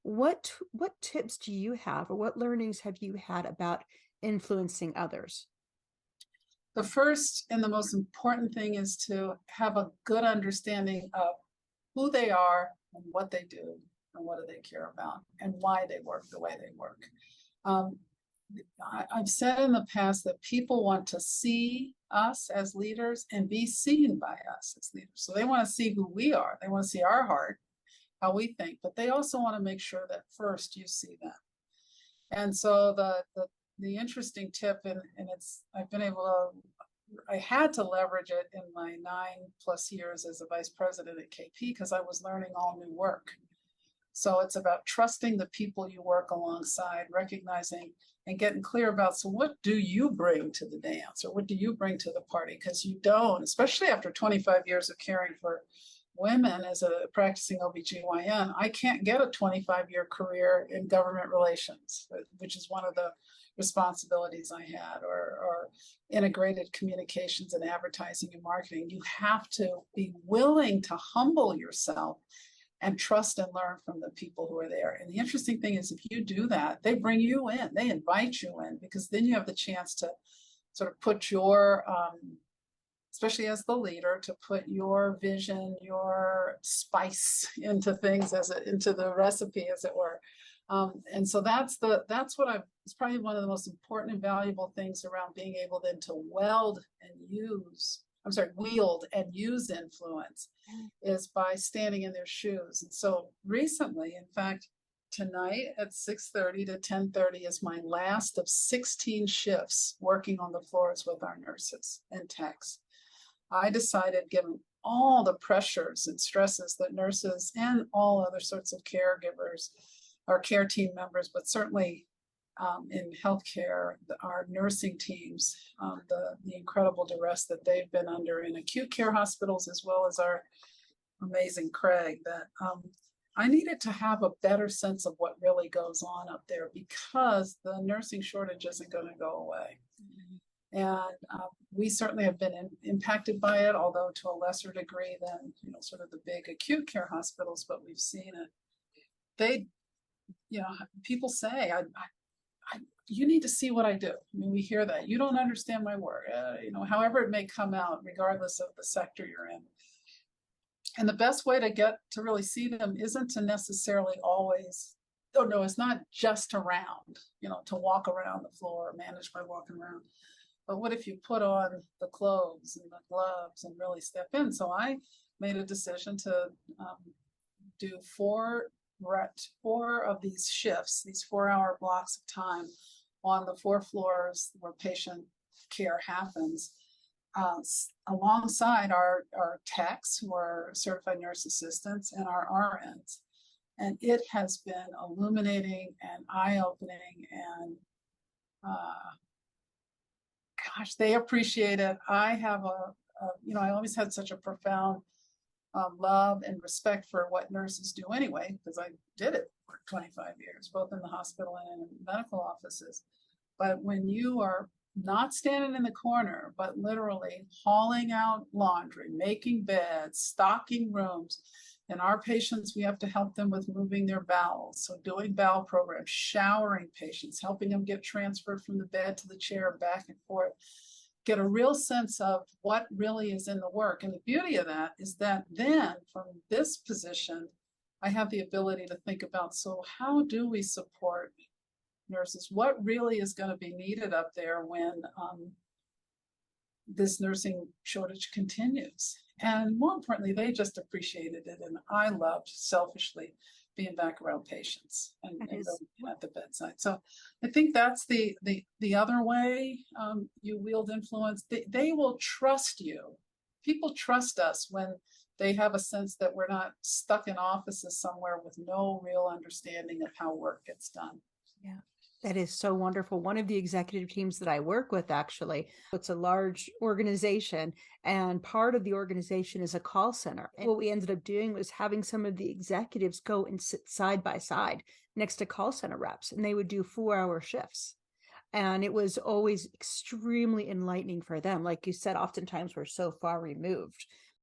what tips do you have, or what learnings have you had about influencing others? The first and the most important thing is to have a good understanding of who they are and what they do and what do they care about and why they work the way they work. I've said in the past that people want to see us as leaders and be seen by us as leaders. So they want to see who we are. They want to see our heart, how we think, but they also want to make sure that first you see them. And so the interesting tip, and I had to leverage it in my 9+ years as a vice president at KP because I was learning all new work. So it's about trusting the people you work alongside, recognizing and getting clear about, so what do you bring to the dance, or what do you bring to the party? Because you don't, especially after 25 years of caring for women as a practicing OBGYN, I can't get a 25-year career in government relations, which is one of the responsibilities I had, or integrated communications and advertising and marketing. You have to be willing to humble yourself and trust and learn from the people who are there. And the interesting thing is, if you do that, they bring you in, they invite you in, because then you have the chance to sort of put your, especially as the leader, to put your vision, your spice into things, into the recipe, as it were. And so that's it's probably one of the most important and valuable things around being able then to wield and use influence, is by standing in their shoes. And so recently, in fact, tonight at 6:30 to 10:30 is my last of 16 shifts working on the floors with our nurses and techs. I decided, given all the pressures and stresses that nurses and all other sorts of caregivers or care team members, but certainly in healthcare, our nursing teams, the incredible duress that they've been under in acute care hospitals, as well as our amazing Craig, that I needed to have a better sense of what really goes on up there, because the nursing shortage isn't going to go away. Mm-hmm. And we certainly have been impacted by it, although to a lesser degree than sort of the big acute care hospitals, but we've seen it. People say, you need to see what I do. I mean, we hear that. You don't understand my work, however it may come out, regardless of the sector you're in. And the best way to get to really see them isn't to necessarily always, it's not just around, to walk around the floor, manage by walking around. But what if you put on the clothes and the gloves and really step in? So I made a decision to do four of these shifts, these 4-hour blocks of time on the 4 floors where patient care happens, alongside our techs, who are certified nurse assistants, and our RNs. And it has been illuminating and eye-opening, and gosh, they appreciate it. I have I always had such a profound love and respect for what nurses do anyway, because I did it for 25 years, both in the hospital and in medical offices. But when you are not standing in the corner, but literally hauling out laundry, making beds, stocking rooms, and our patients, we have to help them with moving their bowels. So doing bowel programs, showering patients, helping them get transferred from the bed to the chair, back and forth. Get a real sense of what really is in the work. And the beauty of that is that then from this position, I have the ability to think about, so how do we support nurses? What really is going to be needed up there when this nursing shortage continues? And more importantly, they just appreciated it. And I loved, selfishly, being back around patients and at the bedside. So I think that's the other way you wield influence. They will trust you. People trust us when they have a sense that we're not stuck in offices somewhere with no real understanding of how work gets done. Yeah. That is so wonderful. One of the executive teams that I work with, actually, it's a large organization, and part of the organization is a call center. And what we ended up doing was having some of the executives go and sit side by side next to call center reps, and they would do 4-hour shifts. And it was always extremely enlightening for them. Like you said, oftentimes we're so far removed